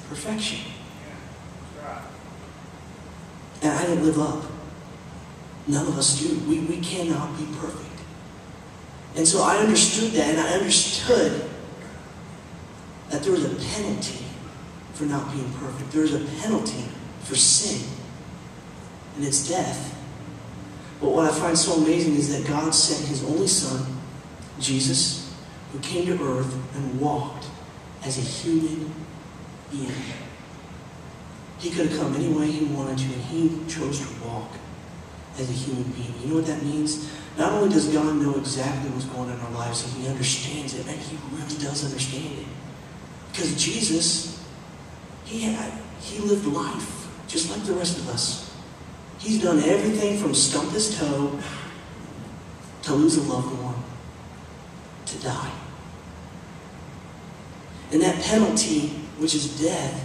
perfection. And I didn't live up. None of us do. We cannot be perfect. And so I understood that, and I understood that there was a penalty for not being perfect. There is a penalty for sin, and it's death. But what I find so amazing is that God sent His only Son, Jesus, who came to earth and walked as a human being. He could have come any way He wanted to, and He chose to walk as a human being. You know what that means? Not only does God know exactly what's going on in our lives, and He understands it, and He really does understand it. Because Jesus, He lived life just like the rest of us. He's done everything from stump His toe to lose a loved one to die. And that penalty, which is death,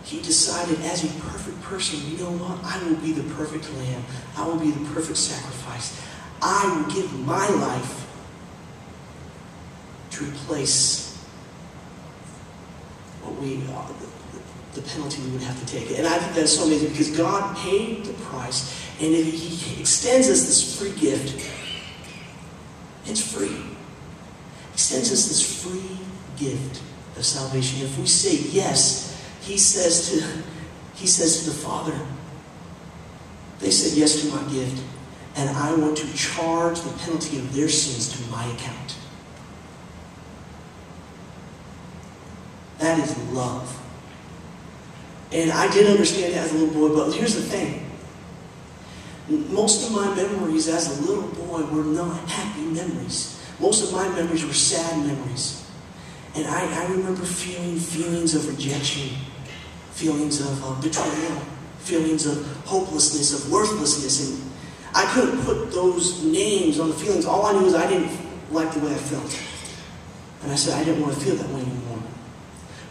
He decided as a perfect person, you know what? I will be the perfect lamb. I will be the perfect sacrifice. I will give my life to replace what the penalty we would have to take. And I think that's so amazing because God paid the price, and if He extends us this free gift. It's free. He extends us this free gift of salvation. If we say yes, He says to the Father, they said yes to my gift, and I want to charge the penalty of their sins to my account. That is love. And I did understand that as a little boy, but here's the thing. Most of my memories as a little boy were not happy memories. Most of my memories were sad memories. And I remember feeling feelings of rejection, feelings of betrayal, feelings of hopelessness, of worthlessness. And I couldn't put those names on the feelings. All I knew is I didn't like the way I felt. And I said I didn't want to feel that way anymore.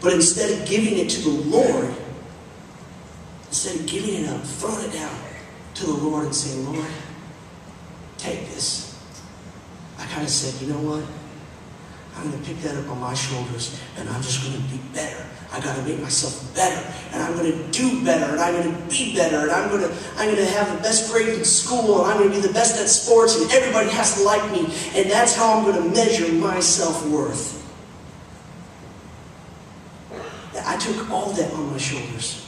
But instead of giving it to the Lord, instead of giving it up, throwing it down to the Lord and saying, Lord, take this. I kind of said, you know what? I'm going to pick that up on my shoulders, and I'm just going to be better. I got to make myself better, and I'm going to do better, and I'm going to be better, and I'm going to have the best grades in school, and I'm going to be the best at sports, and everybody has to like me, and that's how I'm going to measure my self-worth. I took all that on my shoulders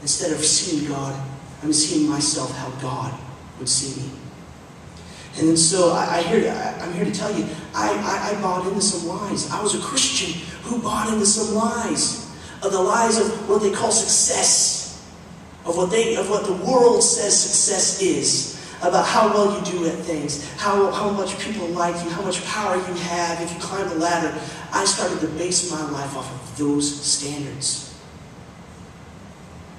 instead of seeing myself how God would see me. And then so I'm here to tell you, I bought into some lies. I was a Christian who bought into some lies. Of the lies of what they call success. Of what the world says success is. About how well you do at things. How much people like you. How much power you have if you climb the ladder. I started to base my life off of those standards.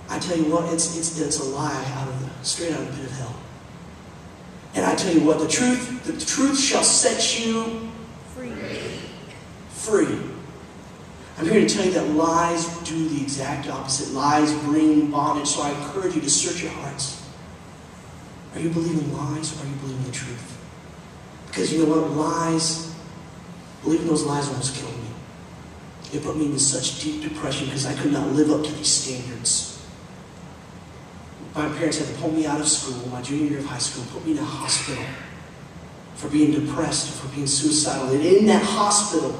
I tell you what, it's a lie straight out of the pit of hell. And I tell you what, the truth shall set you free. I'm here to tell you that lies do the exact opposite. Lies bring bondage. So I encourage you to search your hearts. Are you believing lies or are you believing the truth? Because you know what? Believing those lies almost killed me. It put me into such deep depression because I could not live up to these standards. My parents had to pull me out of school, my junior year of high school, put me in a hospital for being depressed, for being suicidal. And in that hospital,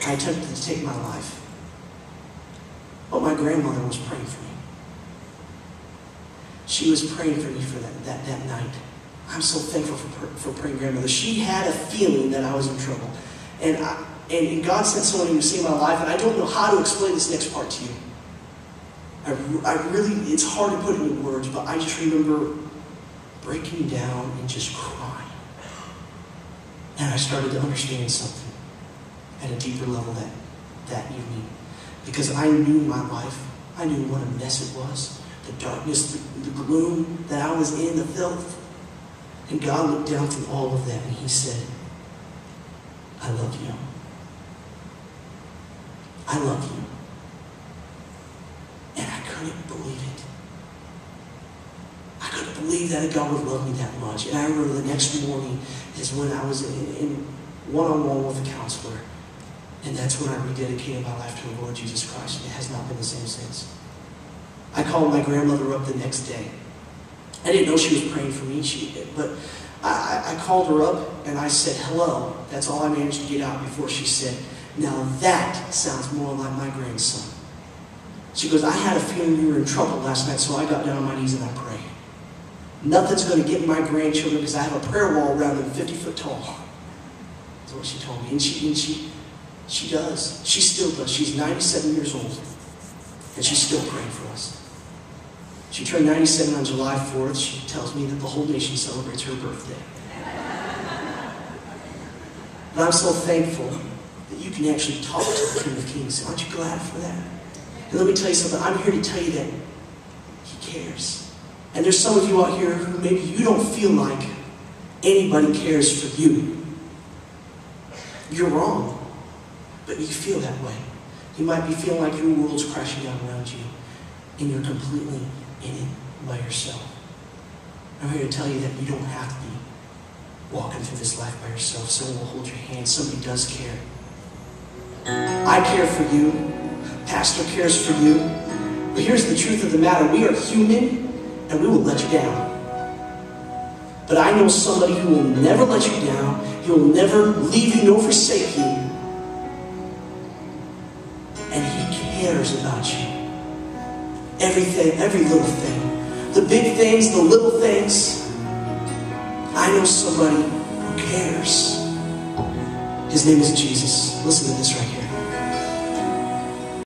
I attempted to take my life. But my grandmother was praying for me. She was praying for me for that night. I'm so thankful for praying grandmother. She had a feeling that I was in trouble. And God sent someone who saved my life, and I don't know how to explain this next part to you. It's hard to put into words, but I just remember breaking down and just crying. And I started to understand something at a deeper level that evening. Because I knew my life. I knew what a mess it was. The darkness, the gloom that I was in, the filth. And God looked down through all of that and He said, I love you. I love you. And I couldn't believe it. I couldn't believe that God would love me that much. And I remember the next morning is when I was in one-on-one with a counselor. And that's when I rededicated my life to the Lord Jesus Christ. And it has not been the same since. I called my grandmother up the next day. I didn't know she was praying for me, but I called her up and I said, hello. That's all I managed to get out before she said, now that sounds more like my grandson. She goes, I had a feeling you were in trouble last night, so I got down on my knees and I prayed. Nothing's going to get my grandchildren because I have a prayer wall around them 50 foot tall. That's what she told me. And she does. She still does. She's 97 years old. And she's still praying for us. She turned 97 on July 4th. She tells me that the whole nation celebrates her birthday. And I'm so thankful that you can actually talk to the King of Kings. Aren't you glad for that? And let me tell you something. I'm here to tell you that He cares. And there's some of you out here who maybe you don't feel like anybody cares for you. You're wrong. But you feel that way. You might be feeling like your world's crashing down around you. And you're completely in it by yourself. I'm here to tell you that you don't have to be walking through this life by yourself. Someone will hold your hand. Somebody does care. I care for you. Pastor cares for you. But here's the truth of the matter. We are human and we will let you down. But I know somebody who will never let you down. He will never leave you nor forsake you. And He cares about you. Everything, every little thing. The big things, the little things. I know somebody who cares. His name is Jesus. Listen to this right here.